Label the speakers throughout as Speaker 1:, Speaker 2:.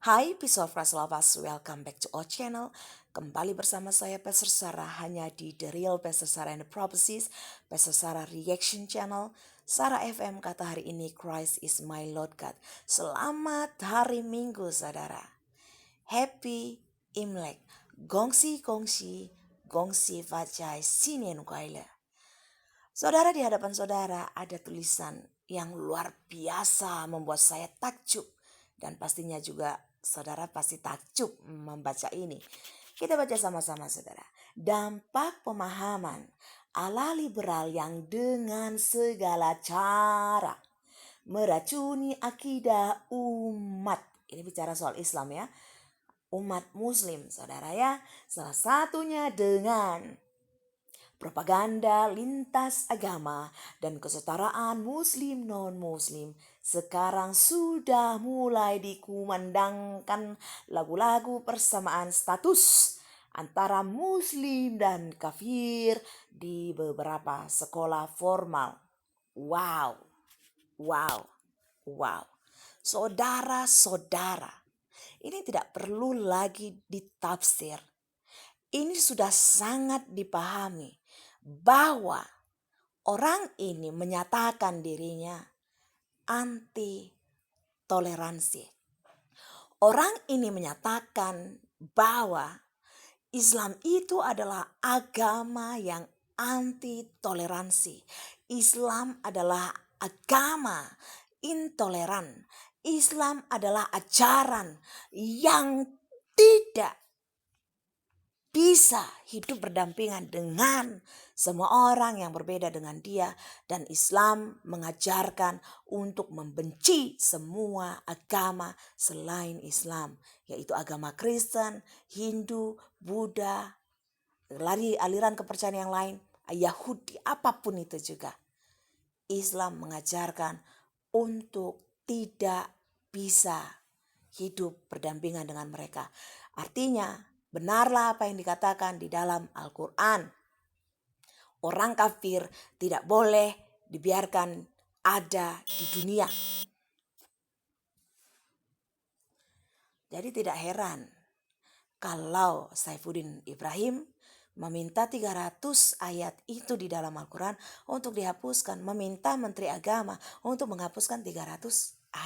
Speaker 1: Hai Peace of Christ Lovers, welcome back to our channel. Kembali bersama saya Pastor Sarah hanya di The Real Pastor Sarah and the Prophecies, Pastor Sarah Reaction Channel. Sarah FM kata hari ini, Christ is my Lord God. Selamat hari Minggu saudara. Happy Imlek. Gongsi gongsi, gongsi vajai sinen kaila. Saudara, di hadapan saudara ada tulisan yang luar biasa membuat saya takjub. Dan pastinya juga saudara pasti takjub membaca ini. Kita baca sama-sama saudara. Dampak pemahaman ala liberal yang dengan segala cara meracuni akidah umat. Ini bicara soal Islam ya. Umat muslim saudara ya. Salah satunya dengan propaganda lintas agama dan kesetaraan muslim non-muslim. Sekarang sudah mulai dikumandangkan lagu-lagu persamaan status antara muslim dan kafir di beberapa sekolah formal. Wow, wow, wow. Saudara-saudara, ini tidak perlu lagi ditafsir. Ini sudah sangat dipahami bahwa orang ini menyatakan dirinya anti toleransi. Orang ini menyatakan bahwa Islam itu adalah agama yang anti toleransi. Islam adalah agama intoleran. Islam adalah ajaran yang tidak bisa hidup berdampingan dengan semua orang yang berbeda dengan dia. Dan Islam mengajarkan untuk membenci semua agama selain Islam. Yaitu agama Kristen, Hindu, Buddha, aliran kepercayaan yang lain, Yahudi, apapun itu juga. Islam mengajarkan untuk tidak bisa hidup berdampingan dengan mereka. Artinya, benarlah apa yang dikatakan di dalam Al-Quran. Orang kafir tidak boleh dibiarkan ada di dunia. Jadi tidak heran kalau Saifuddin Ibrahim meminta 300 ayat itu di dalam Al-Quran untuk dihapuskan. Meminta Menteri Agama untuk menghapuskan 300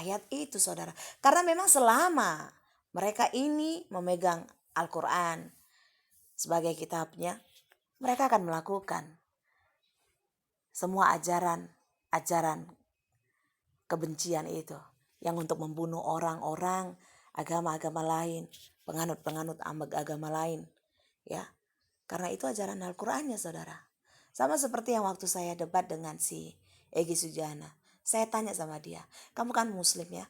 Speaker 1: ayat itu saudara. Karena memang selama mereka ini memegang Al-Quran sebagai kitabnya, mereka akan melakukan semua ajaran kebencian itu yang untuk membunuh orang-orang agama-agama lain, penganut-penganut agama lain, ya. Karena itu ajaran Al-Qur'annya saudara. Sama seperti yang waktu saya debat dengan si Egy Sujana. Saya tanya sama dia, kamu kan muslim ya?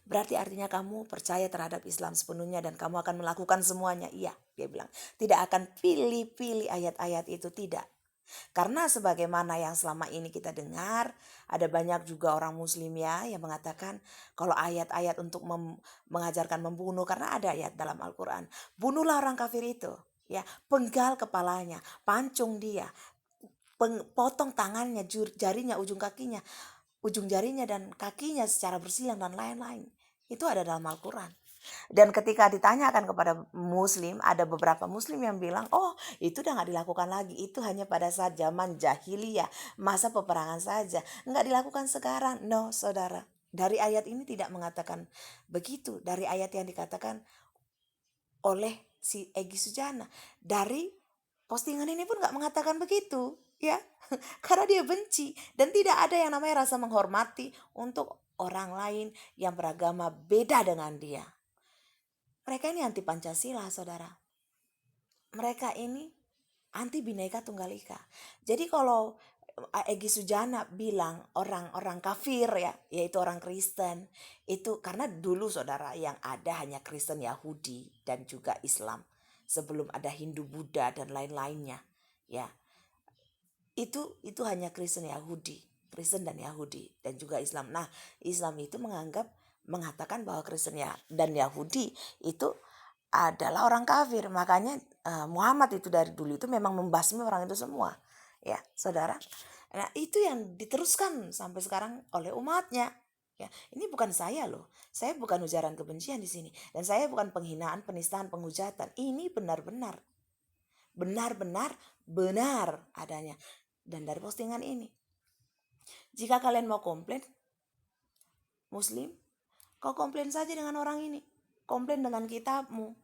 Speaker 1: Berarti artinya kamu percaya terhadap Islam sepenuhnya dan kamu akan melakukan semuanya. Iya, dia bilang. Tidak akan pilih-pilih ayat-ayat itu, tidak. Karena sebagaimana yang selama ini kita dengar, ada banyak juga orang muslim ya yang mengatakan kalau ayat-ayat untuk mengajarkan membunuh, karena ada ayat dalam Al-Quran. Bunuhlah orang kafir itu, ya, penggal kepalanya, pancung dia, potong tangannya, jarinya, ujung jarinya dan kakinya secara bersilang dan lain-lain. Itu ada dalam Al-Quran. Dan ketika ditanyakan kepada muslim, ada beberapa muslim yang bilang, oh itu udah gak dilakukan lagi. Itu hanya pada saat zaman jahiliyah, masa peperangan saja. Nggak dilakukan sekarang. No saudara, dari ayat ini tidak mengatakan begitu. Dari ayat yang dikatakan oleh si Egy Sujana. Dari postingan ini pun gak mengatakan begitu, ya. Karena dia benci dan tidak ada yang namanya rasa menghormati untuk orang lain yang beragama beda dengan dia. Mereka ini anti Pancasila, saudara. Mereka ini anti Bhinneka Tunggal Ika. Jadi kalau Egy Sujana bilang orang-orang kafir ya, yaitu orang Kristen, itu karena dulu saudara yang ada hanya Kristen, Yahudi dan juga Islam. Sebelum ada Hindu, Buddha dan lain-lainnya, ya. Itu hanya Kristen dan Yahudi dan juga Islam. Nah, Islam itu mengatakan bahwa Kristen dan Yahudi itu adalah orang kafir. Makanya Muhammad itu dari dulu itu memang membasmi orang itu semua. Ya, saudara. Nah, itu yang diteruskan sampai sekarang oleh umatnya. Ya, ini bukan saya loh. Saya bukan ujaran kebencian di sini, dan saya bukan penghinaan, penistaan, penghujatan. Ini benar-benar benar adanya. Dan dari postingan ini, jika kalian mau komplain, Muslim, kau komplain saja dengan orang ini, komplain dengan kitabmu,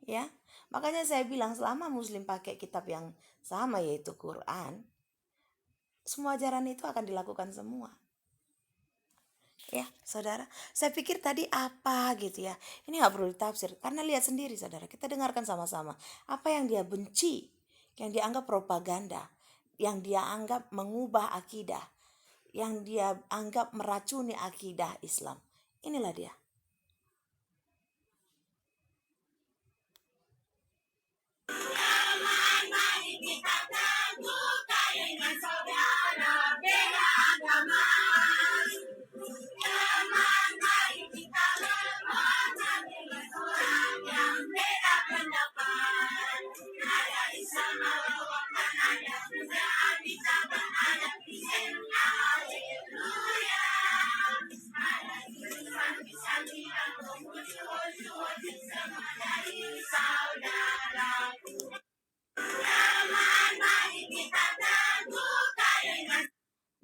Speaker 1: ya. Makanya saya bilang selama Muslim pakai kitab yang sama yaitu Quran, semua ajaran itu akan dilakukan semua. Ya, saudara, saya pikir tadi apa gitu ya. Ini nggak perlu ditafsir, karena lihat sendiri, saudara. Kita dengarkan sama-sama apa yang dia benci, yang dia anggap propaganda, yang dia anggap mengubah akidah, yang dia anggap meracuni akidah Islam. Inilah dia.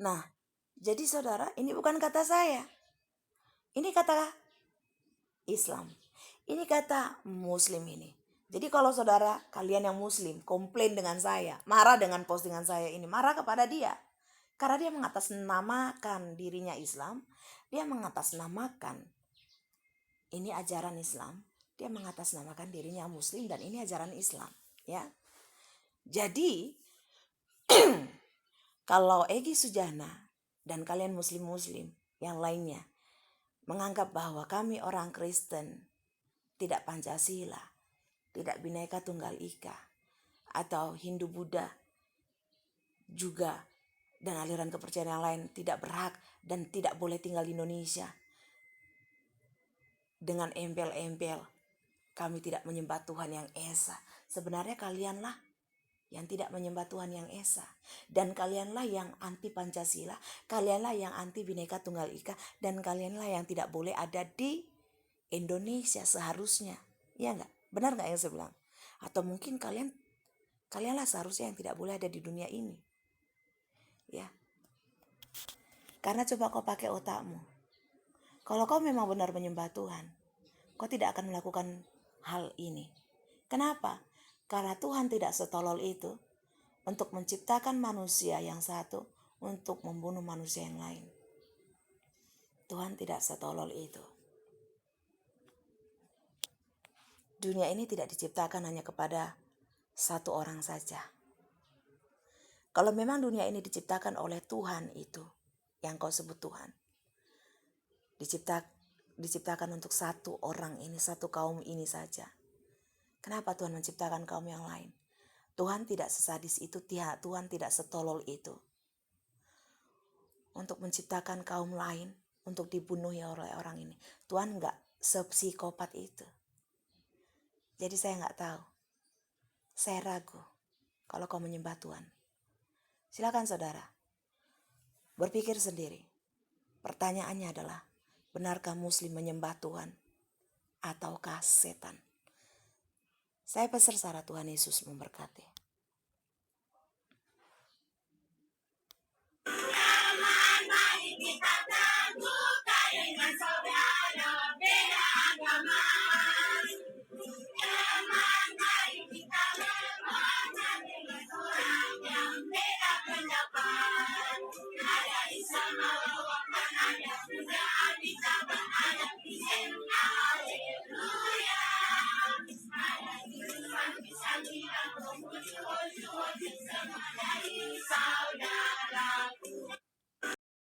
Speaker 1: Nah, jadi saudara, ini bukan kata saya. Ini kata Islam. Ini kata Muslim ini. Jadi kalau saudara kalian yang Muslim komplain dengan saya, marah dengan postingan saya ini, marah kepada dia. Karena dia mengatasnamakan dirinya Islam, dia mengatasnamakan ini ajaran Islam, dia mengatasnamakan dirinya Muslim dan ini ajaran Islam, ya. Jadi kalau Egy Sujana dan kalian Muslim-Muslim yang lainnya menganggap bahwa kami orang Kristen tidak Pancasila, tidak Bhinneka Tunggal Ika, atau Hindu Buddha juga dan aliran kepercayaan yang lain tidak berhak dan tidak boleh tinggal di Indonesia dengan embel-embel kami tidak menyembah Tuhan yang Esa. Sebenarnya kalianlah yang tidak menyembah Tuhan yang Esa, dan kalianlah yang anti Pancasila, kalianlah yang anti Bhinneka Tunggal Ika, dan kalianlah yang tidak boleh ada di Indonesia seharusnya. Ya enggak? Benar enggak yang saya bilang? Atau mungkin kalianlah seharusnya yang tidak boleh ada di dunia ini. Ya. Karena coba kau pakai otakmu. Kalau kau memang benar menyembah Tuhan, kau tidak akan melakukan hal ini. Kenapa? Karena Tuhan tidak setolol itu untuk menciptakan manusia yang satu untuk membunuh manusia yang lain. Tuhan tidak setolol itu. Dunia ini tidak diciptakan hanya kepada satu orang saja. Kalau memang dunia ini diciptakan oleh Tuhan itu, yang kau sebut Tuhan, diciptakan untuk satu orang ini, satu kaum ini saja. Kenapa Tuhan menciptakan kaum yang lain? Tuhan tidak sesadis itu, Tuhan tidak setolol itu untuk menciptakan kaum lain untuk dibunuhi oleh orang ini. Tuhan enggak sepsikopat itu. Jadi saya enggak tahu. Saya ragu kalau kau menyembah Tuhan. Silakan saudara, berpikir sendiri. Pertanyaannya adalah, benarkah Muslim menyembah Tuhan ataukah setan? Saya berserah, Tuhan Yesus memberkati.